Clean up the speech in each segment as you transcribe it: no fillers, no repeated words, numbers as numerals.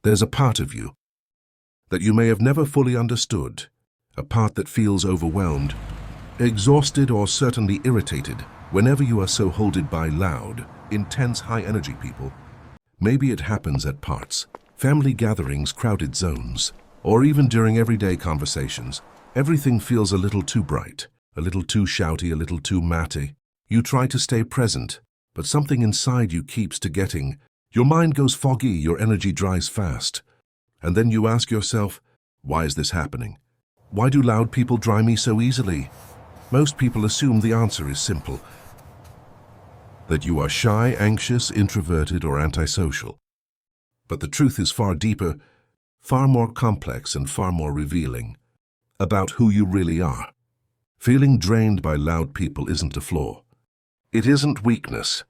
There's a part of you that you may have never fully understood, a part that feels overwhelmed, exhausted, or certainly irritated whenever you are so holded by loud, intense, high-energy people. Maybe it happens at parties, family gatherings, crowded zones, or even during everyday conversations. Everything feels a little too bright, a little too shouty, a little too matty. You try to stay present, but something inside you keeps getting. Your mind goes foggy, your energy dries fast. And then you ask yourself, why is this happening? Why do loud people dry me so easily? Most people assume the answer is simple, that you are shy, anxious, introverted, or antisocial. But the truth is far deeper, far more complex, and far more revealing about who you really are. Feeling drained by loud people isn't a flaw. It isn't weakness.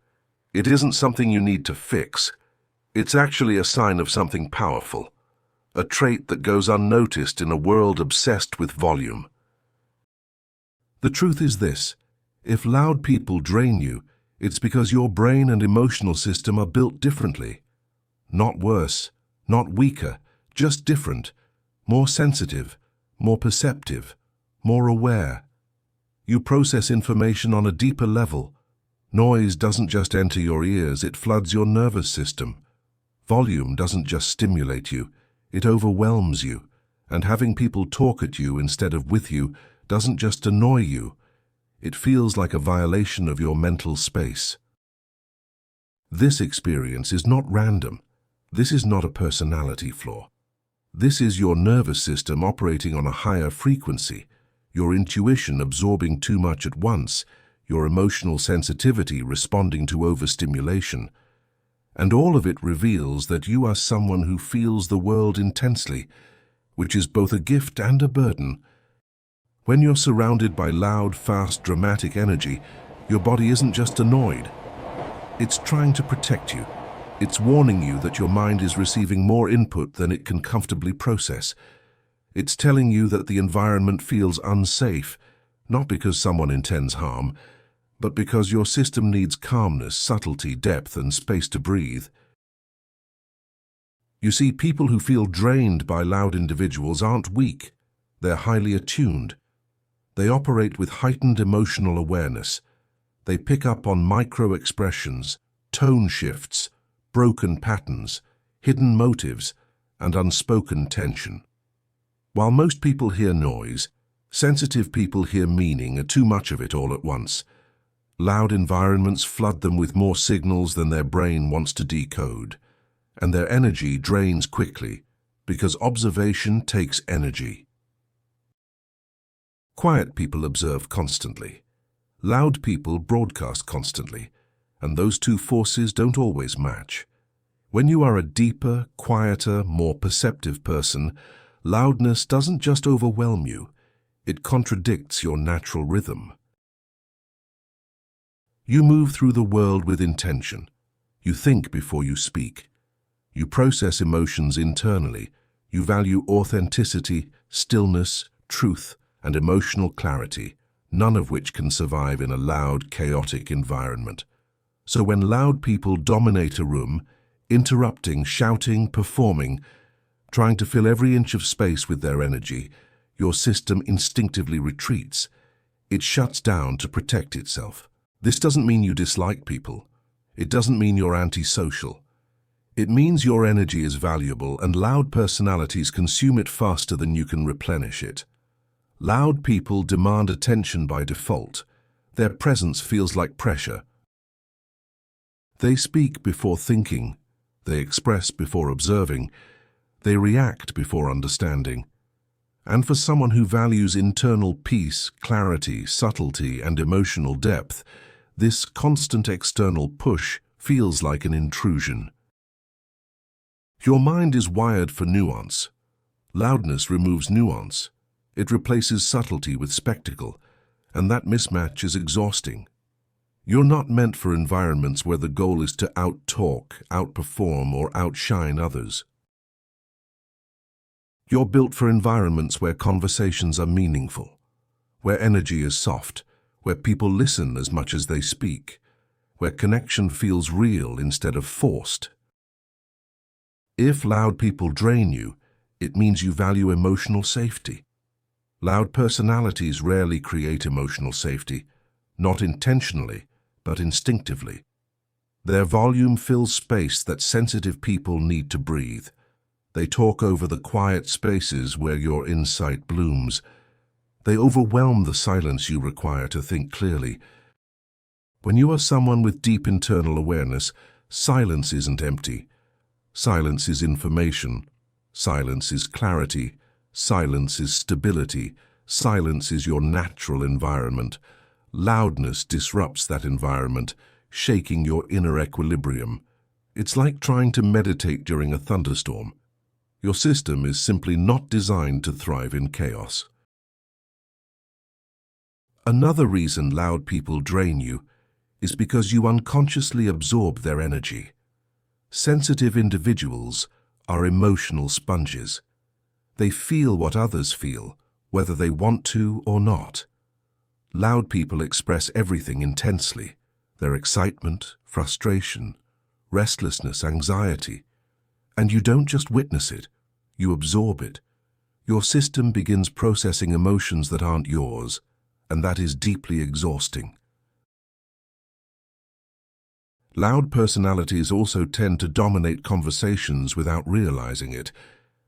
It isn't something you need to fix. It's actually a sign of something powerful, a trait that goes unnoticed in a world obsessed with volume. The truth is this: if loud people drain you, it's because your brain and emotional system are built differently. Not worse, not weaker, just different, more sensitive, more perceptive, more aware. You process information on a deeper level. Noise doesn't just enter your ears, it floods your nervous system. Volume doesn't just stimulate you, it overwhelms you. And having people talk at you instead of with you doesn't just annoy you, it feels like a violation of your mental space. This experience is not random. This is not a personality flaw. This is your nervous system operating on a higher frequency, your intuition absorbing too much at once, your emotional sensitivity responding to overstimulation. And all of it reveals that you are someone who feels the world intensely, which is both a gift and a burden. When you're surrounded by loud, fast, dramatic energy, your body isn't just annoyed. It's trying to protect you. It's warning you that your mind is receiving more input than it can comfortably process. It's telling you that the environment feels unsafe, not because someone intends harm, but because your system needs calmness, subtlety, depth, and space to breathe. You see, people who feel drained by loud individuals aren't weak. They're highly attuned. They operate with heightened emotional awareness. They pick up on micro-expressions, tone shifts, broken patterns, hidden motives, and unspoken tension. While most people hear noise, sensitive people hear meaning, or too much of it all at once. Loud environments flood them with more signals than their brain wants to decode, and their energy drains quickly because observation takes energy. Quiet people observe constantly. Loud people broadcast constantly, and those two forces don't always match. When you are a deeper, quieter, more perceptive person, loudness doesn't just overwhelm you, it contradicts your natural rhythm. You move through the world with intention. You think before you speak. You process emotions internally. You value authenticity, stillness, truth, and emotional clarity, none of which can survive in a loud, chaotic environment. So when loud people dominate a room, interrupting, shouting, performing, trying to fill every inch of space with their energy, your system instinctively retreats. It shuts down to protect itself. This doesn't mean you dislike people. It doesn't mean you're antisocial. It means your energy is valuable, and loud personalities consume it faster than you can replenish it. Loud people demand attention by default. Their presence feels like pressure. They speak before thinking. They express before observing. They react before understanding. And for someone who values internal peace, clarity, subtlety, and emotional depth, this constant external push feels like an intrusion. Your mind is wired for nuance. Loudness removes nuance. It replaces subtlety with spectacle, and that mismatch is exhausting. You're not meant for environments where the goal is to out-talk, outperform, or outshine others. You're built for environments where conversations are meaningful, where energy is soft, where people listen as much as they speak, where connection feels real instead of forced. If loud people drain you, it means you value emotional safety. Loud personalities rarely create emotional safety, not intentionally, but instinctively. Their volume fills space that sensitive people need to breathe. They talk over the quiet spaces where your insight blooms. They overwhelm the silence you require to think clearly. When you are someone with deep internal awareness, silence isn't empty. Silence is information. Silence is clarity. Silence is stability. Silence is your natural environment. Loudness disrupts that environment, shaking your inner equilibrium. It's like trying to meditate during a thunderstorm. Your system is simply not designed to thrive in chaos. Another reason loud people drain you is because you unconsciously absorb their energy. Sensitive individuals are emotional sponges. They feel what others feel, whether they want to or not. Loud people express everything intensely: their excitement, frustration, restlessness, anxiety. And you don't just witness it, you absorb it. Your system begins processing emotions that aren't yours, and that is deeply exhausting. Loud personalities also tend to dominate conversations without realizing it.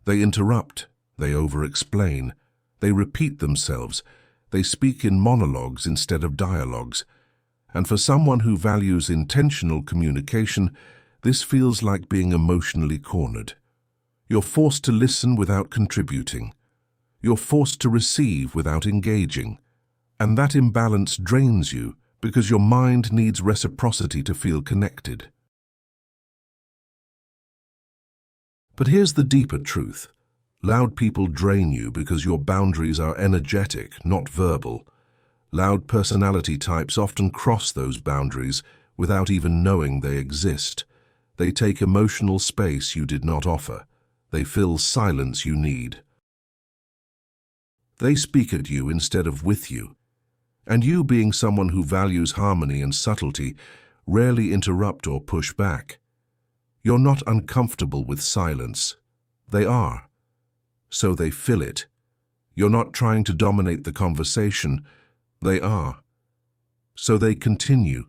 They interrupt, they over-explain, they repeat themselves, they speak in monologues instead of dialogues. And for someone who values intentional communication, this feels like being emotionally cornered. You're forced to listen without contributing. You're forced to receive without engaging. And that imbalance drains you because your mind needs reciprocity to feel connected. But here's the deeper truth. Loud people drain you because your boundaries are energetic, not verbal. Loud personality types often cross those boundaries without even knowing they exist. They take emotional space you did not offer. They fill silence you need. They speak at you instead of with you. And you, being someone who values harmony and subtlety, rarely interrupt or push back. You're not uncomfortable with silence. They are. So they fill it. You're not trying to dominate the conversation. They are. So they continue.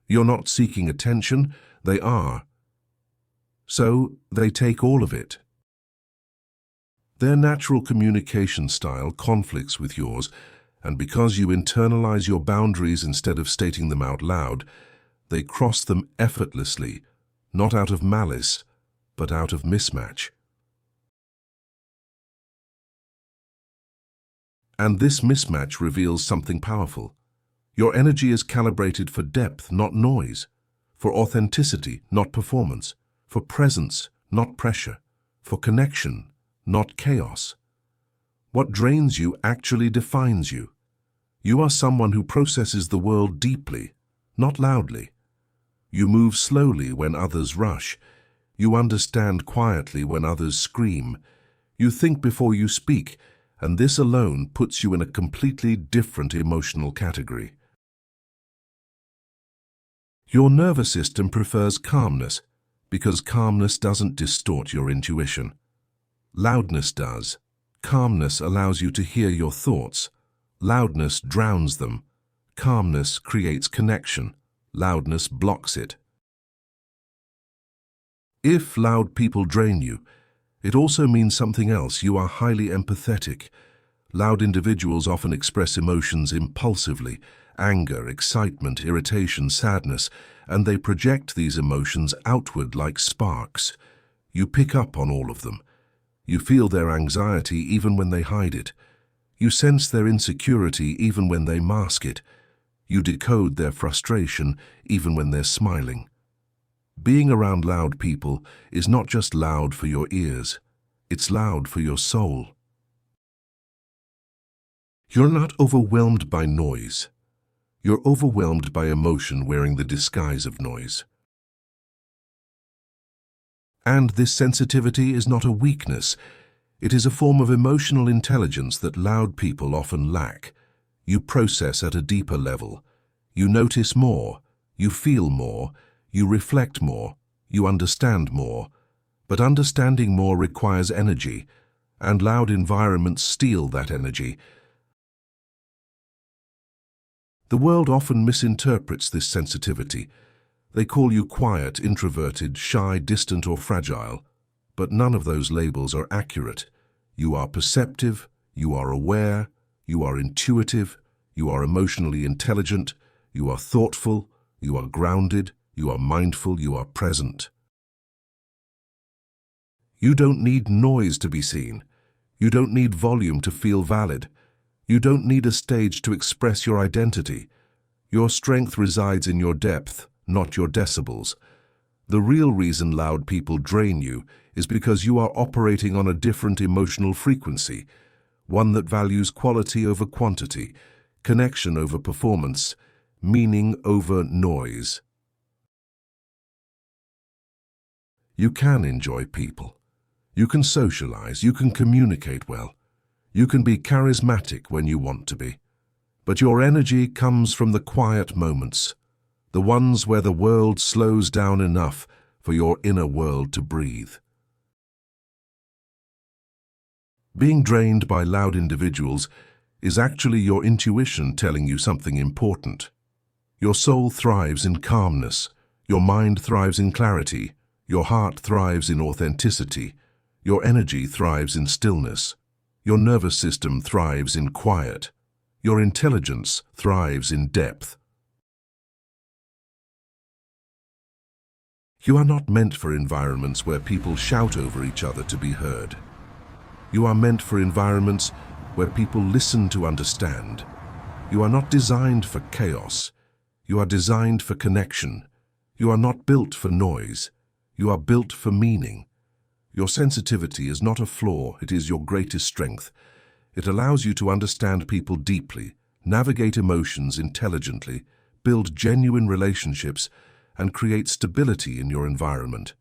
You're not seeking attention. They are. So they take all of it. Their natural communication style conflicts with yours, and because you internalize your boundaries instead of stating them out loud, they cross them effortlessly, not out of malice, but out of mismatch. And this mismatch reveals something powerful. Your energy is calibrated for depth, not noise, for authenticity, not performance, for presence, not pressure, for connection, not chaos. What drains you actually defines you. You are someone who processes the world deeply, not loudly. You move slowly when others rush. You understand quietly when others scream. You think before you speak, and this alone puts you in a completely different emotional category. Your nervous system prefers calmness because calmness doesn't distort your intuition. Loudness does. Calmness allows you to hear your thoughts. Loudness drowns them. Calmness creates connection. Loudness blocks it. If loud people drain you, it also means something else. You are highly empathetic. Loud individuals often express emotions impulsively: anger, excitement, irritation, sadness, and they project these emotions outward like sparks. You pick up on all of them. You feel their anxiety even when they hide it. You sense their insecurity even when they mask it. You decode their frustration even when they're smiling. Being around loud people is not just loud for your ears, it's loud for your soul. You're not overwhelmed by noise. You're overwhelmed by emotion wearing the disguise of noise. And this sensitivity is not a weakness. It is a form of emotional intelligence that loud people often lack. You process at a deeper level. You notice more. You feel more. You reflect more. You understand more. But understanding more requires energy, and loud environments steal that energy. The world often misinterprets this sensitivity. They call you quiet, introverted, shy, distant, or fragile. But none of those labels are accurate. You are perceptive, you are aware, you are intuitive, you are emotionally intelligent, you are thoughtful, you are grounded, you are mindful, you are present. You don't need noise to be seen. You don't need volume to feel valid. You don't need a stage to express your identity. Your strength resides in your depth, not your decibels. The real reason loud people drain you is because you are operating on a different emotional frequency, one that values quality over quantity, connection over performance, meaning over noise. You can enjoy people. You can socialize, you can communicate well. You can be charismatic when you want to be. But your energy comes from the quiet moments, the ones where the world slows down enough for your inner world to breathe. Being drained by loud individuals is actually your intuition telling you something important. Your soul thrives in calmness, your mind thrives in clarity, your heart thrives in authenticity, your energy thrives in stillness, your nervous system thrives in quiet, your intelligence thrives in depth. You are not meant for environments where people shout over each other to be heard. You are meant for environments where people listen to understand. You are not designed for chaos. You are designed for connection. You are not built for noise. You are built for meaning. Your sensitivity is not a flaw, it is your greatest strength. It allows you to understand people deeply, navigate emotions intelligently, build genuine relationships, and create stability in your environment.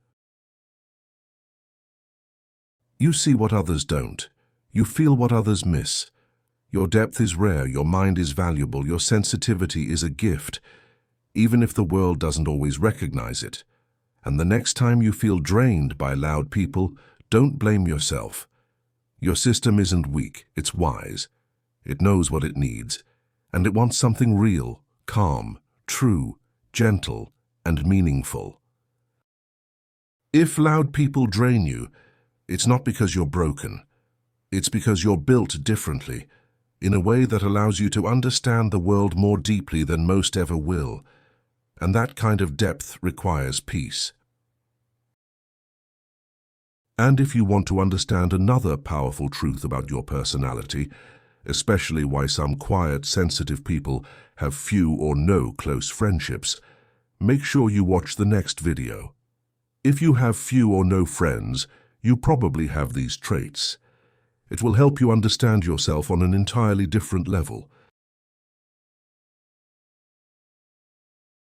You see what others don't. You feel what others miss. Your depth is rare, your mind is valuable, your sensitivity is a gift, even if the world doesn't always recognize it. And the next time you feel drained by loud people, don't blame yourself. Your system isn't weak, it's wise. It knows what it needs, and it wants something real, calm, true, gentle, and meaningful. If loud people drain you, it's not because you're broken. It's because you're built differently, in a way that allows you to understand the world more deeply than most ever will. And that kind of depth requires peace. And if you want to understand another powerful truth about your personality, especially why some quiet, sensitive people have few or no close friendships, make sure you watch the next video. If you have few or no friends, you probably have these traits. It will help you understand yourself on an entirely different level.